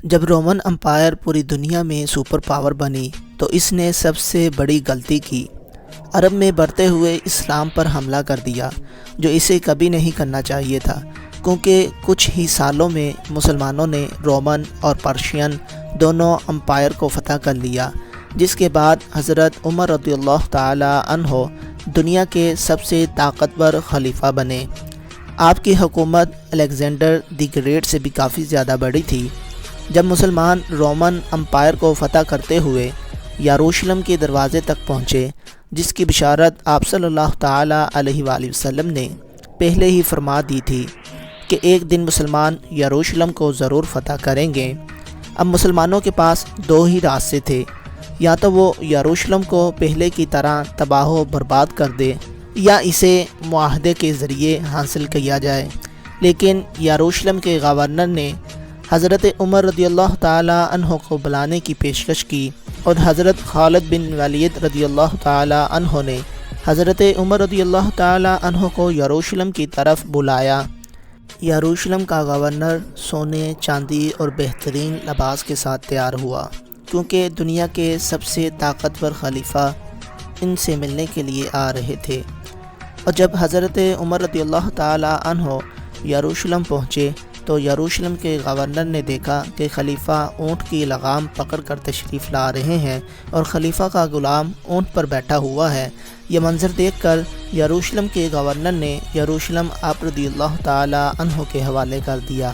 جب Roman umpire پوری دنیا میں سپر پاور بنی تو اس نے سب سے بڑی غلطی کی، عرب میں بڑھتے ہوئے اسلام پر حملہ کر دیا، جو اسے کبھی نہیں کرنا چاہیے تھا، کیونکہ کچھ ہی سالوں میں مسلمانوں نے رومن اور پرشین دونوں امپائر کو فتح کر لیا، جس کے بعد حضرت عمر رضی اللہ تعالی عنہ دنیا کے سب سے طاقتور خلیفہ بنے۔ آپ کی حکومت الیگزینڈر دی گریٹ سے بھی کافی زیادہ بڑی تھی۔ جب مسلمان رومن امپائر کو فتح کرتے ہوئے یروشلم کے دروازے تک پہنچے، جس کی بشارت آپ صلی اللہ تعالی علیہ وآلہ وسلم نے پہلے ہی فرما دی تھی کہ ایک دن مسلمان یروشلم کو ضرور فتح کریں گے۔ اب مسلمانوں کے پاس دو ہی راستے تھے، یا تو وہ یروشلم کو پہلے کی طرح تباہ و برباد کر دے یا اسے معاہدے کے ذریعے حاصل کیا جائے، لیکن یروشلم کے گورنر نے حضرت عمر رضی اللہ تعالی عنہ کو بلانے کی پیشکش کی، اور حضرت خالد بن ولید رضی اللہ تعالی عنہ نے حضرت عمر رضی اللہ تعالی عنہ کو یروشلم کی طرف بلایا۔ یروشلم کا گورنر سونے، چاندی اور بہترین لباس کے ساتھ تیار ہوا، کیونکہ دنیا کے سب سے طاقتور خلیفہ ان سے ملنے کے لیے آ رہے تھے۔ اور جب حضرت عمر رضی اللہ تعالی عنہ یروشلم پہنچے تو یروشلم کے گورنر نے دیکھا کہ خلیفہ اونٹ کی لگام پکڑ کر تشریف لا رہے ہیں اور خلیفہ کا غلام اونٹ پر بیٹھا ہوا ہے۔ یہ منظر دیکھ کر یروشلم کے گورنر نے یروشلم آپ رضی اللہ تعالی عنہ کے حوالے کر دیا۔